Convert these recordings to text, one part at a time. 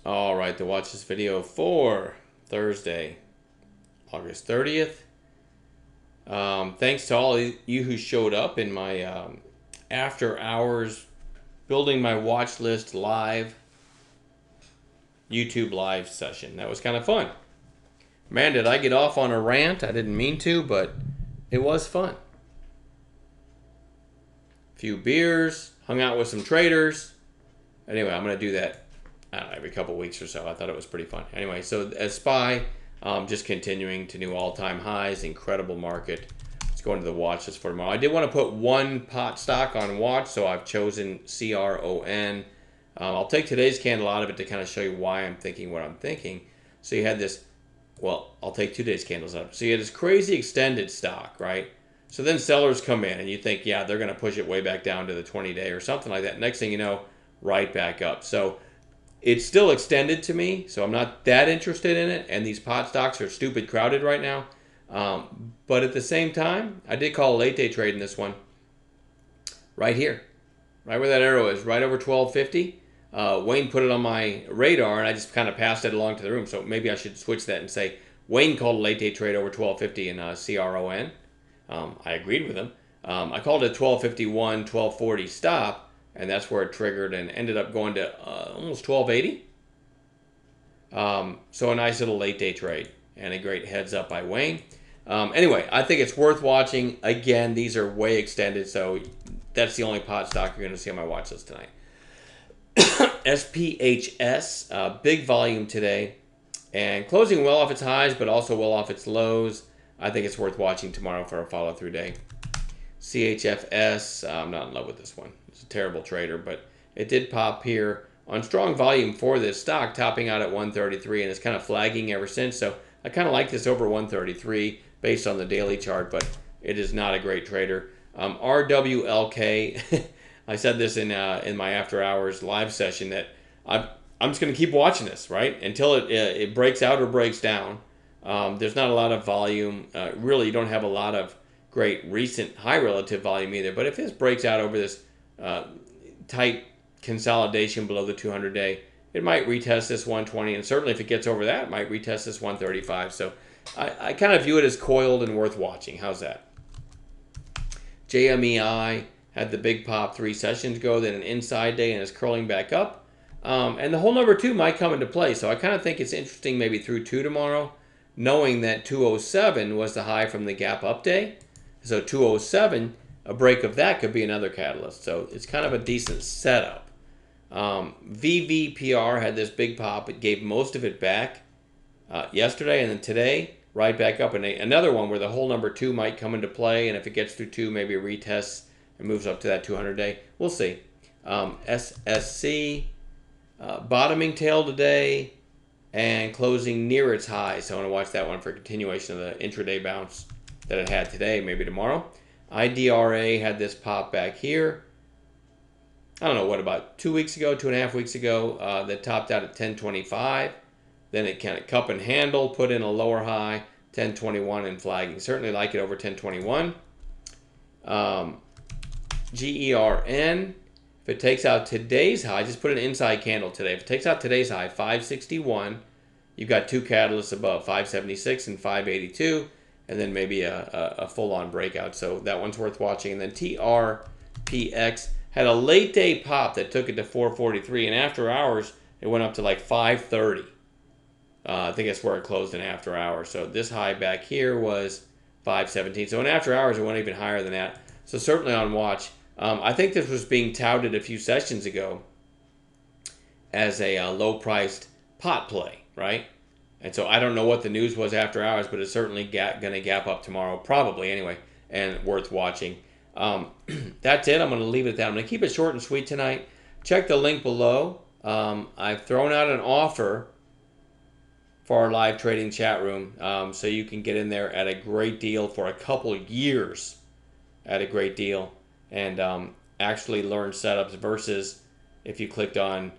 All right, to watch this video for Thursday, August 30th. Thanks to all of you who showed up in my after hours building my watch list live YouTube live session. That was kind of fun. Man, did I get off on a rant? I didn't mean to, but it was fun. A few beers, hung out with some traders. Anyway, I'm going to do that I don't know, every couple weeks or so. I thought it was pretty fun. Anyway, so as SPY, just continuing to new all-time highs, incredible market. Let's go into the watch list for tomorrow. I did want to put one pot stock on watch, so I've chosen CRON. I'll take today's candle out of it to kind of show you why I'm thinking what I'm thinking. So you had this, well, I'll take today's candles out. So you had this crazy extended stock, right? So then sellers come in and you think, yeah, they're going to push it way back down to the 20-day or something like that. Next thing you know, right back up. So it's still extended to me, so I'm not that interested in it, and these pot stocks are stupid crowded right now. But at the same time, I did call a late day trade in this one. Right here. Right where that arrow is, right over 1250. Wayne put it on my radar, and I just kind of passed it along to the room, so maybe I should switch that and say, Wayne called a late day trade over 1250 in CRON. I agreed with him. I called it 1251, 1240 stop. And that's where it triggered and ended up going to almost 1280. So a nice little late day trade and a great heads up by Wayne. Anyway, I think it's worth watching. Again, these are way extended, so that's the only pot stock you're going to see on my watch list tonight. SPHS, big volume today and closing well off its highs, but also well off its lows. I think it's worth watching tomorrow for a follow-through day. CHFS, I'm not in love with this one. It's a terrible trader, but it did pop here on strong volume for this stock, topping out at 133, and it's kind of flagging ever since. So I kind of like this over 133 based on the daily chart, but it is not a great trader. RWLK, I said this in my after hours live session that I'm just going to keep watching this, right, until it breaks out or breaks down. There's not a lot of volume. Really, you don't have a lot of great recent high relative volume either. But if this breaks out over this tight consolidation below the 200-day, it might retest this 120, and certainly if it gets over that, it might retest this 135. So I kind of view it as coiled and worth watching. How's that? JMEI had the big pop 3 sessions ago, then an inside day, and is curling back up. And the whole number 2 might come into play. So I kind of think it's interesting maybe through 2 tomorrow, knowing that 207 was the high from the gap up day. So 207, a break of that could be another catalyst. So it's kind of a decent setup. VVPR had this big pop. It gave most of it back yesterday, and then today, right back up. And another one where the whole number 2 might come into play, and if it gets through 2, maybe it retests and moves up to that 200-day. We'll see. SSC, bottoming tail today and closing near its high. So I want to watch that one for continuation of the intraday bounce that it had today, maybe tomorrow. IDRA had this pop back here. I don't know, what, about 2 weeks ago, 2.5 weeks ago, that topped out at 1025. Then it kind of cup and handle, put in a lower high, 1021 and flagging. Certainly like it over 1021. GERN, if it takes out today's high, just put an inside candle today. If it takes out today's high, 561, you've got 2 catalysts above, 576 and 582. And then maybe a full-on breakout. So that one's worth watching. And then TRPX had a late day pop that took it to 443. And after hours, it went up to like 530. I think that's where it closed in after hours. So this high back here was 517. So in after hours, it went even higher than that. So certainly on watch. I think this was being touted a few sessions ago as a low-priced pot play, right? And so I don't know what the news was after hours, but it's certainly going to gap up tomorrow, probably anyway, and worth watching. That's it. I'm going to leave it at that. I'm going to keep it short and sweet tonight. Check the link below. I've thrown out an offer for our live trading chat room, so you can get in there at a great deal for a couple years at a great deal and actually learn setups versus if you clicked on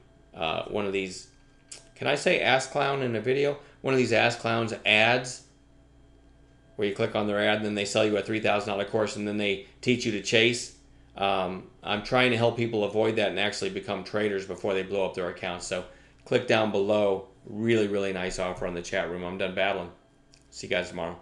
one of these, can I say Ask Clown in a video? One of these Ask Clowns ads where you click on their ad and then they sell you a $3,000 course and then they teach you to chase. I'm trying to help people avoid that and actually become traders before they blow up their accounts. So click down below. Really, really nice offer on the chat room. I'm done battling. See you guys tomorrow.